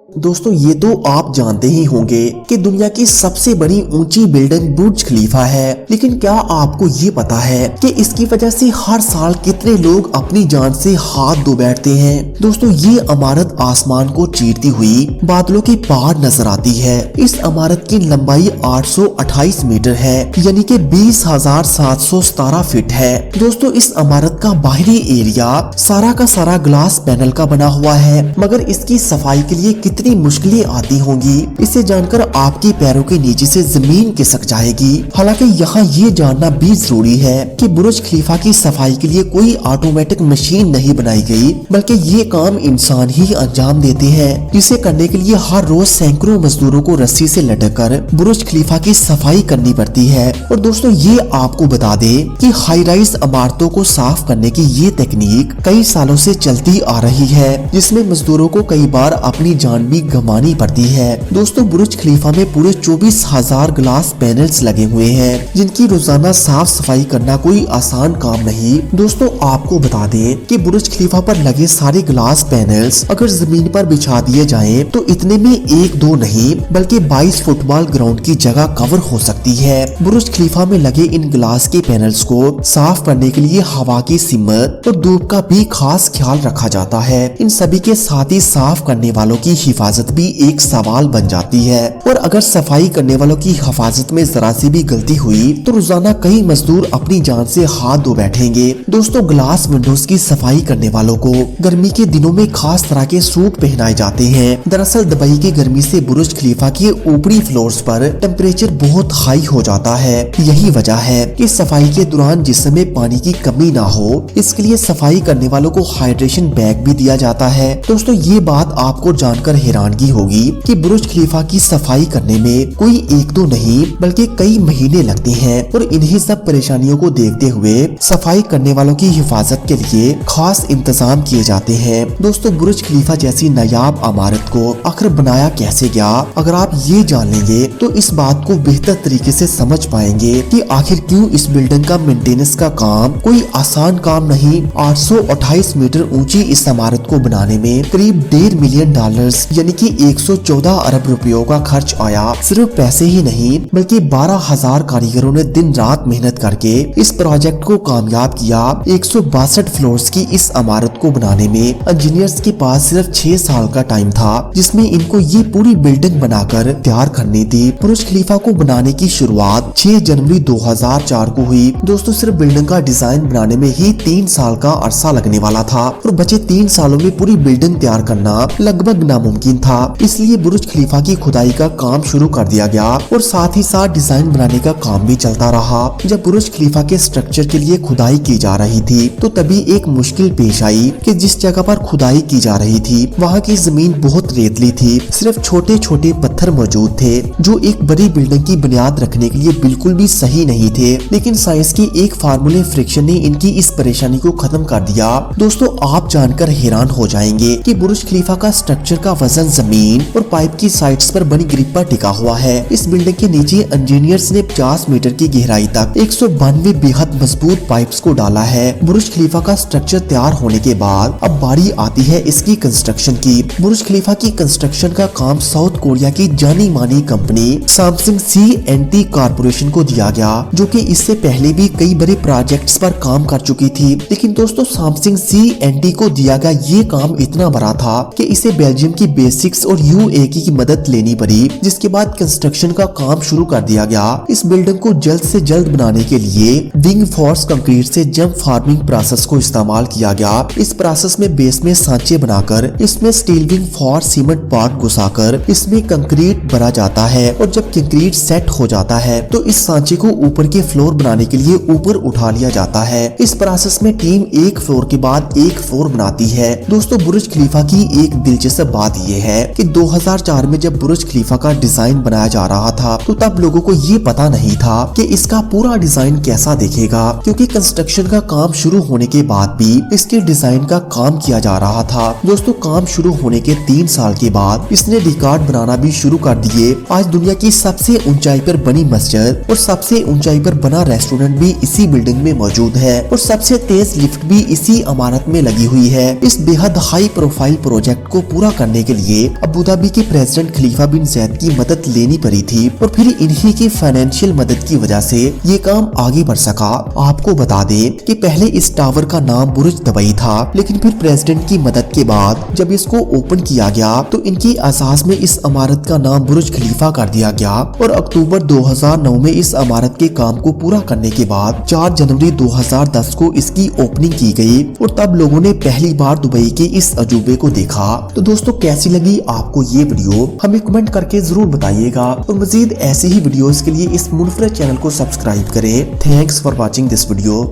दोस्तों ये तो आप जानते ही होंगे कि दुनिया की सबसे बड़ी ऊंची बिल्डिंग बुर्ज खलीफा है, लेकिन क्या आपको ये पता है कि इसकी वजह से हर साल कितने लोग अपनी जान से हाथ धो बैठते हैं। दोस्तों ये इमारत आसमान को चीरती हुई बादलों के पार नजर आती है। इस इमारत की लंबाई 828 मीटर है, यानी कि 20,717 फीट है। दोस्तों इस इमारत का बाहरी एरिया सारा का सारा ग्लास पैनल का बना हुआ है, मगर इसकी सफाई के लिए कितनी मुश्किलें आती होंगी, इसे जानकर आपके पैरों के नीचे से जमीन खिसक जाएगी। हालांकि यहाँ ये जानना भी जरूरी है कि बुर्ज खलीफा की सफाई के लिए कोई ऑटोमेटिक मशीन नहीं बनाई गई, बल्कि ये काम इंसान ही अंजाम देते हैं, जिसे करने के लिए हर रोज सैकड़ों मजदूरों को रस्सी से लटक कर बुर्ज खलीफा की सफाई करनी पड़ती है। और दोस्तों ये आपको बता दे कि हाई राइज इमारतों को साफ करने की ये तकनीक कई सालों से चलती आ रही है, जिसमें मजदूरों को कई बार अपनी जान भी गंवानी पड़ती है। दोस्तों बुर्ज खलीफा में पूरे 24,000 ग्लास पैनल्स लगे हुए हैं, जिनकी रोजाना साफ सफाई करना कोई आसान काम नहीं। दोस्तों आपको बता दें कि बुर्ज खलीफा पर लगे सारे ग्लास पैनल्स अगर जमीन पर बिछा दिए जाएं, तो इतने में एक दो नहीं बल्कि 22 फुटबॉल ग्राउंड की जगह कवर हो सकती है। बुर्ज खलीफा में लगे इन ग्लास के पैनल्स को साफ करने के लिए हवा की सिमत और धूप का भी खास ख्याल रखा जाता है। इन सभी के साथ ही साफ करने वालों की हिफाजत भी एक सवाल बन जाती है, और अगर सफाई करने वालों की हिफाजत में जरा सी भी गलती हुई तो रोजाना कई मजदूर अपनी जान से हाथ धो बैठेंगे। दोस्तों ग्लास विंडोज की सफाई करने वालों को गर्मी के दिनों में खास तरह के सूट पहनाए जाते हैं। दरअसल दुबई की गर्मी से बुर्ज खलीफा के ऊपरी फ्लोर्स पर टेम्परेचर बहुत हाई हो जाता है। यही वजह है कि सफाई के दौरान जिसमें पानी की कमी ना हो, इसके लिए सफाई करने वालों को हाइड्रेशन बैग भी दिया जाता है। दोस्तों ये बात आपको जानकर हैरानगी होगी कि बुर्ज खलीफा की सफाई करने में कोई एक दो नहीं बल्कि कई महीने लगते हैं, और इन्हीं सब परेशानियों को देखते हुए सफाई करने वालों की हिफाजत के लिए खास इंतजाम किए जाते हैं। दोस्तों बुर्ज खलीफा जैसी नायाब इमारत को आखिर बनाया कैसे गया, अगर आप ये जान लेंगे तो इस बात को बेहतर तरीके से समझ पाएंगे कि आखिर क्यों इस बिल्डिंग का मेंटेनेंस का काम कोई आसान काम नहीं। 828 मीटर ऊंची इस इमारत को बनाने में करीब $1.5 मिलियन यानी कि 114 अरब रुपयों का खर्च आया। सिर्फ पैसे ही नहीं बल्कि 12,000 कारीगरों ने दिन रात मेहनत करके इस प्रोजेक्ट को कामयाब किया। 162 फ्लोर्स की इस इमारत को बनाने में इंजीनियर्स के पास सिर्फ 6 साल का टाइम था, जिसमें इनको ये पूरी बिल्डिंग बनाकर तैयार करनी थी। बुर्ज खलीफा को बनाने की शुरुआत 6 जनवरी 2004 को हुई। दोस्तों सिर्फ बिल्डिंग का डिजाइन बनाने में ही 3 साल का अरसा लगने वाला था, और बचे 3 सालों में पूरी बिल्डिंग तैयार करना लगभग नामुमकिन था। इसलिए बुर्ज खलीफा की खुदाई का काम शुरू कर दिया गया, और साथ ही साथ डिजाइन बनाने का काम भी चलता रहा। जब बुर्ज खलीफा के स्ट्रक्चर के लिए खुदाई की जा रही थी तो तभी एक मुश्किल पेश आई कि जिस जगह पर खुदाई की जा रही थी वहाँ की जमीन बहुत रेतली थी। सिर्फ छोटे छोटे पत्थर मौजूद थे जो एक बड़ी बिल्डिंग की बुनियाद रखने के लिए बिल्कुल भी सही नहीं थे, लेकिन साइंस के एक फार्मूले फ्रिक्शन ने इनकी इस परेशानी को खत्म कर दिया। दोस्तों आप जानकर हैरान हो जाएंगे कि बुर्ज खलीफा का स्ट्रक्चर का वजन जमीन और पाइप की साइड्स पर बनी ग्रिप पर टिका हुआ है। इस बिल्डिंग के नीचे इंजीनियर्स ने 50 मीटर की गहराई तक 192 बेहद मजबूत पाइप्स को डाला है। बुर्ज खलीफा का स्ट्रक्चर तैयार होने के बाद अब बारी आती है इसकी कंस्ट्रक्शन की। बुर्ज खलीफा की कंस्ट्रक्शन का काम साउथ कोरिया की जानी मानी कंपनी सैमसंग C&T कॉर्पोरेशन को दिया गया, जो कि इससे पहले भी कई बड़े प्रोजेक्ट्स पर काम कर चुकी थी। लेकिन दोस्तों सैमसंग C&T को दिया गया ये काम इतना बड़ा था कि इसे बेल्जियम की बेसिक्स और UAE की मदद लेनी पड़ी, जिसके बाद कंस्ट्रक्शन का काम शुरू कर दिया गया। इस बिल्डिंग को जल्द से जल्द बनाने के लिए विंग फोर्स कंक्रीट से जंप फार्मिंग प्रोसेस को इस्तेमाल किया गया। इस प्रोसेस में बेस में सांचे बनाकर इसमें steel wing for cement part घुसाकर इसमें कंक्रीट भरा जाता है, और जब कंक्रीट सेट हो जाता है तो इस सांचे को ऊपर के फ्लोर बनाने के लिए ऊपर उठा लिया जाता है। इस प्रोसेस में टीम एक फ्लोर के बाद एक फ्लोर बनाती है। दोस्तों बुर्ज खलीफा की एक दिलचस्प बात यह है कि 2004 में जब बुर्ज खलीफा का डिजाइन बनाया जा रहा था तो तब लोगों को ये पता नहीं था कि इसका पूरा डिजाइन कैसा दिखेगा, क्योंकि कंस्ट्रक्शन का काम शुरू होने के बाद भी इसके डिजाइन का काम किया जा रहा था। दोस्तों काम शुरू होने के 3 साल के बाद इसने रिकॉर्ड बनाना भी शुरू कर दिए। आज दुनिया की सबसे ऊंचाई पर बनी मस्जिद और सबसे ऊंचाई पर बना रेस्टोरेंट भी इसी बिल्डिंग में मौजूद है, और सबसे तेज लिफ्ट भी इसी इमारत में लगी हुई है। इस बेहद हाई प्रोफाइल प्रोजेक्ट को पूरा करने के लिए अबू धाबी के प्रेसिडेंट खलीफा बिन जैद की मदद लेनी पड़ी थी और फिर इन्हीं की फाइनेंशियल मदद की वजह से ये काम आगे बढ़ सका। आपको बता दें कि पहले इस टावर का नाम बुर्ज दुबई था, लेकिन फिर प्रेसिडेंट की मदद के बाद जब इसको ओपन किया गया तो इनकी असास में इस इमारत का नाम बुर्ज खलीफा कर दिया गया और अक्टूबर 2009 में इस इमारत के काम को पूरा करने के बाद 4 जनवरी 2010 को इसकी ओपनिंग की गई और तब लोगों ने पहली बार दुबई के इस अजूबे को देखा। तो दोस्तों कैसी लगी आपको ये वीडियो हमें कमेंट करके जरूर बताइएगा और मजीद ऐसे ही वीडियोस के लिए इस मुनफरद चैनल को सब्सक्राइब करें। Thanks for watching this video.